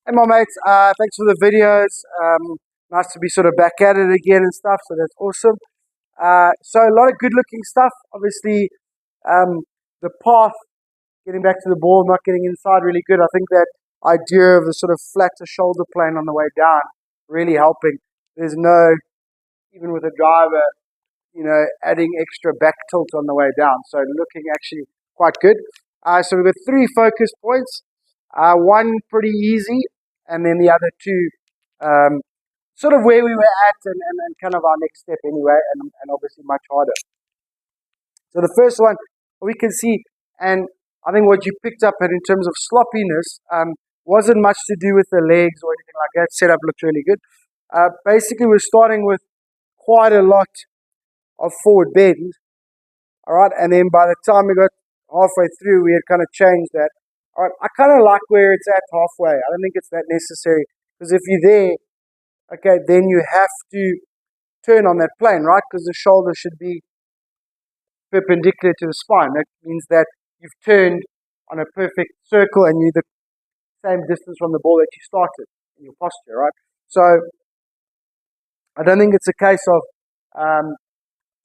Hey, my mates. Thanks for the videos. Nice to be sort of back at it again and stuff. So that's awesome. So a lot of good-looking stuff. Obviously, the path, getting back to the ball, not getting inside, really good. I think that idea of the sort of flatter shoulder plane on the way down really helping. There's no, even with a driver, adding extra back tilt on the way down. So looking actually quite good. So we've got three focus points. One pretty easy, and then the other two sort of where we were at and kind of our next step anyway, and obviously much harder. So the first one we can see, and I think what you picked up at in terms of sloppiness wasn't much to do with the legs or anything like that. Setup looked really good. Basically, we're starting with quite a lot of forward bend, all right, and then by the time we got halfway through, we had kind of changed that. All right, I kind of like where it's at halfway. I don't think it's that necessary, because if you're there, okay, then you have to turn on that plane, right? Because the shoulder should be perpendicular to the spine. That means that you've turned on a perfect circle and you're the same distance from the ball that you started in your posture, right? So I don't think it's a case of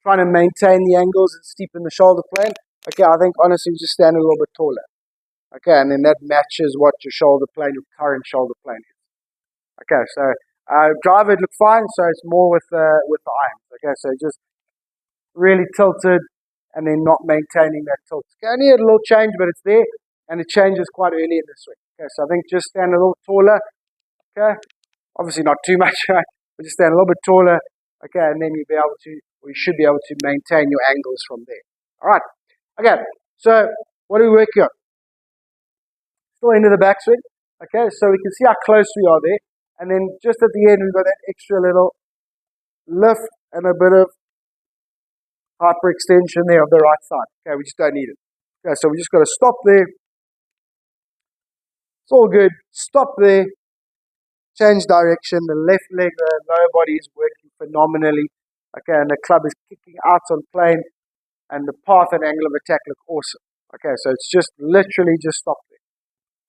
trying to maintain the angles and steepen the shoulder plane. Okay, I think honestly just stand a little bit taller. Okay, and then that matches what your shoulder plane, your current shoulder plane is. Okay, so driver looked fine, so it's more with the irons. Okay, so just really tilted and then not maintaining that tilt. Okay, only a little change, but it's there, and it changes quite early in the swing. Okay, so I think just stand a little taller. Okay, obviously not too much, right? But just stand a little bit taller. Okay, and then you should be able to maintain your angles from there. All right. Okay, so what are we working on? Still into the backswing. Okay, so we can see how close we are there. And then just at the end, we've got that extra little lift and a bit of hyperextension there of the right side. Okay, we just don't need it. Okay, so we just got to stop there. It's all good. Stop there. Change direction. The left leg, the lower body is working phenomenally. Okay, and the club is kicking out on plane, and the path and angle of attack look awesome. Okay, so it's just literally just stop there.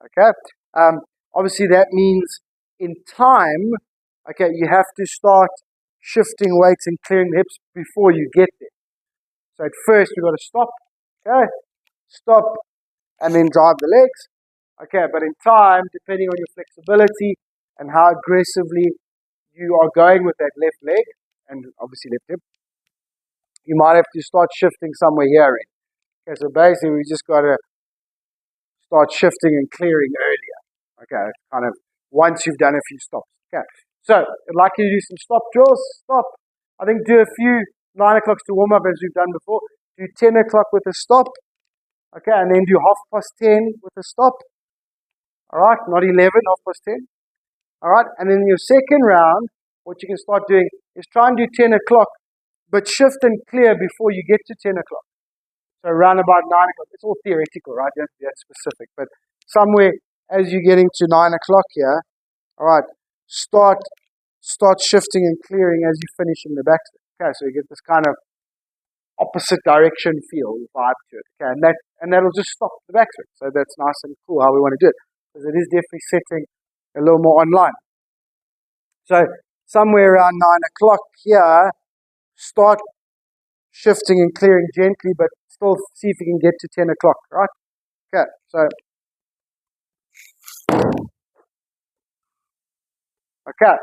Okay, obviously that means in time, okay, you have to start shifting weights and clearing the hips before you get there. So at first we've got to stop, okay, stop, and then drive the legs. Okay, but in time, depending on your flexibility and how aggressively you are going with that left leg, and obviously left hip, you might have to start shifting somewhere here. Okay, so basically we just got to start shifting and clearing earlier. Okay, kind of once you've done a few stops. Okay, so I'd like you to do some stop drills. Stop. I think do a few 9 o'clocks to warm up as we've done before. Do 10 o'clock with a stop. Okay, and then do 10:30 with a stop. All right, not 11, 10:30. All right, and then your second round, what you can start doing is try and do 10 o'clock, but shift and clear before you get to 10 o'clock. So around about 9 o'clock, it's all theoretical, right? You don't have to be that specific, but somewhere as you're getting to 9 o'clock here, all right, start shifting and clearing as you finish in the backswing. Okay, so you get this kind of opposite direction feel, vibe to it. Okay, and that'll just stop the backswing. So that's nice and cool how we want to do it, because it is definitely setting a little more online. So somewhere around 9 o'clock here, start shifting and clearing gently, but still see if you can get to 10 o'clock, right? Okay, so okay,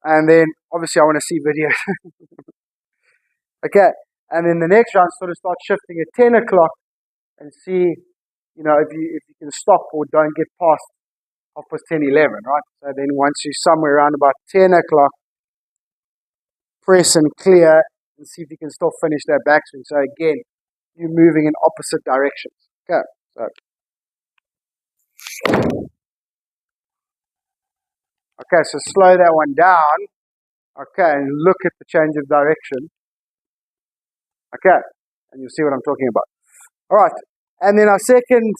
and then obviously I want to see videos. Okay, and then the next round sort of start shifting at 10 o'clock and see, if you can stop or don't get past 10:11, right? So then once you're somewhere around about 10 o'clock, press and clear and see if you can still finish that backswing. So again, you're moving in opposite directions. Okay, so okay, so slow that one down. Okay, and look at the change of direction. Okay, and you'll see what I'm talking about. All right, and then our second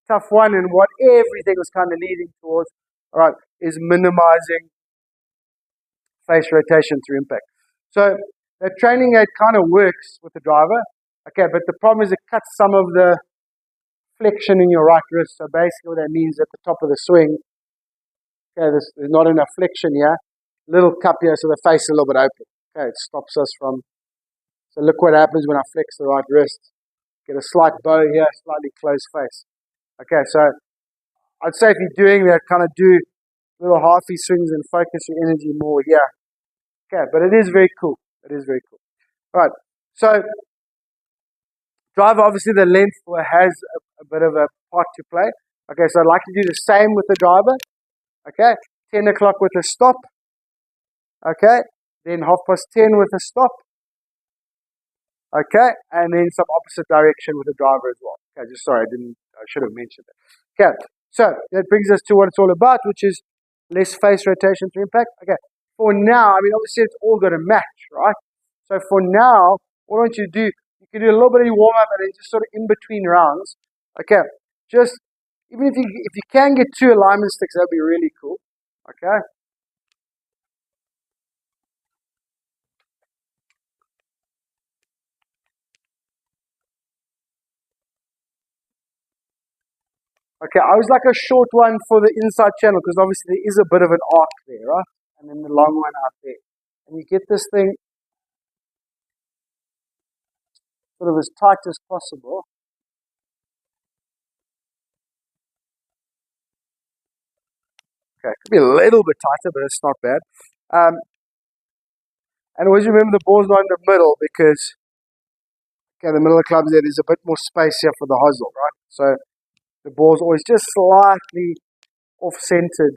tough one, and what everything was kind of leading towards, all right, is minimizing face rotation through impact. So that training aid kind of works with the driver, okay, but the problem is it cuts some of the flexion in your right wrist. So basically what that means at the top of the swing, Okay, there's not enough flexion here. Little cup here, so the face is a little bit open. Okay, it stops us from. So look what happens when I flex the right wrist. Get a slight bow here, slightly closed face. Okay, so I'd say if you're doing that, kind of do little halfy swings and focus your energy more here. Okay, but it is very cool. It is very cool. All right, so driver, obviously the length has a bit of a part to play. Okay, so I'd like to do the same with the driver. Okay, 10 o'clock with a stop. Okay, then 10:30 with a stop. Okay, and then some opposite direction with the driver as well. Okay, just sorry, I should have mentioned it. Okay, so that brings us to what it's all about, which is less face rotation to impact. Okay, for now, I mean, obviously it's all going to match, right? So for now, what I want you to do, you can do a little bit of warm up and then just sort of in between rounds. Okay, just even if you can get 2 alignment sticks, that'd be really cool. Okay. Okay, I was like a short one for the inside channel because obviously there is a bit of an arc there, right? And then the long one out there. And you get this thing sort of as tight as possible. Okay, it could be a little bit tighter, but it's not bad. And always remember the ball's not in the middle because, okay, the middle of the clubs there, there's a bit more space here for the hosel, right? So the ball's always just slightly off-centered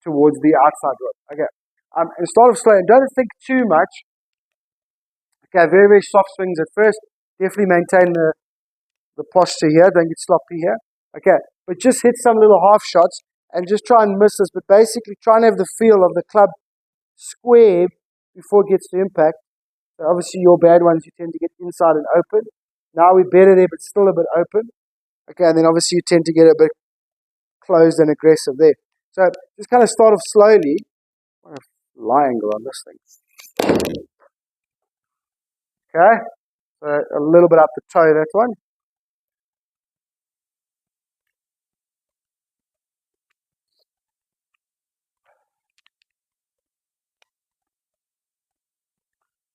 towards the outside rod. Okay, and start off slow and don't think too much. Okay, very, very soft swings at first. Definitely maintain the posture here. Don't get sloppy here. Okay, but just hit some little half shots and just try and miss this. But basically try and have the feel of the club square before it gets to impact. So obviously your bad ones, you tend to get inside and open. Now we're better there, but still a bit open. Okay, and then obviously you tend to get a bit closed and aggressive there. So just kind of start off slowly. What a lie angle on this thing. Okay, so a little bit up the toe, that one.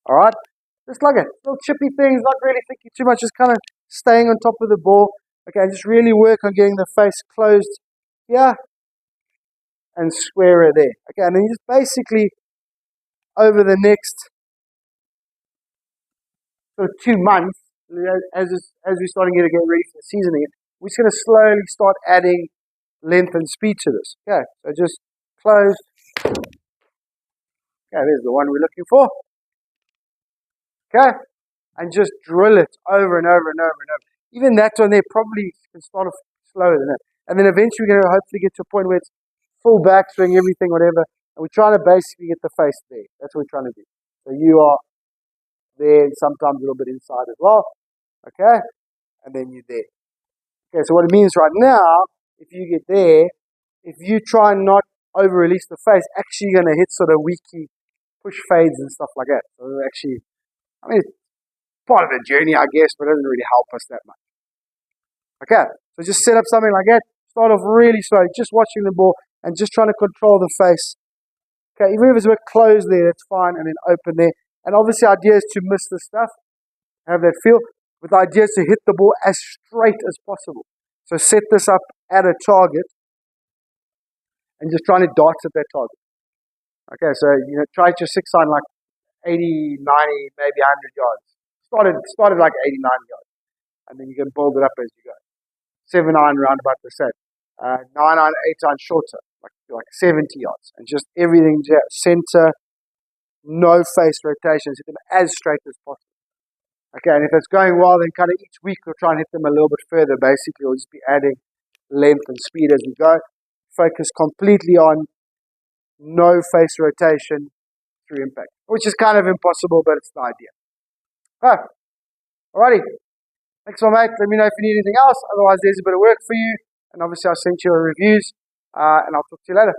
All right, just like it, little chippy things, not really thinking too much, just kind of staying on top of the ball. Okay, just really work on getting the face closed here and squarer there. Okay, and then you just basically over the next sort of 2 months, as we're starting to get ready for the season again, we're just going to slowly start adding length and speed to this. Okay, so just close. Okay, there's the one we're looking for. Okay, and just drill it over and over and over and over. Even that one there probably can start off slower than that. And then eventually we're going to hopefully get to a point where it's full backswing, everything, whatever. And we're trying to basically get the face there. That's what we're trying to do. So you are there and sometimes a little bit inside as well. Okay, and then you're there. Okay, so what it means right now, if you get there, if you try and not over-release the face, actually you're going to hit sort of weaky push fades and stuff like that. So actually, I mean, it's part of the journey, I guess, but it doesn't really help us that much. Okay, so just set up something like that. Start off really slow, just watching the ball and just trying to control the face. Okay, even if it's a bit closed there, that's fine, and then open there. And obviously, the idea is to miss the stuff, have that feel. With the idea is to hit the ball as straight as possible. So set this up at a target and just trying to dart at that target. Okay, so try your 6-iron like 80, 90, maybe 100 yards. Started like 89 yards, and then you can build it up as you go. 7-iron round about the same. 9-iron, 8-iron shorter, like 70 yards, and just everything center, no face rotations, hit them as straight as possible. Okay, and if it's going well, then kind of each week we'll try and hit them a little bit further. Basically, we'll just be adding length and speed as we go. Focus completely on no face rotation through impact, which is kind of impossible, but it's the idea. Alrighty. Thanks, my mate. Let me know if you need anything else. Otherwise, there's a bit of work for you. And obviously, I'll send you your reviews. And I'll talk to you later.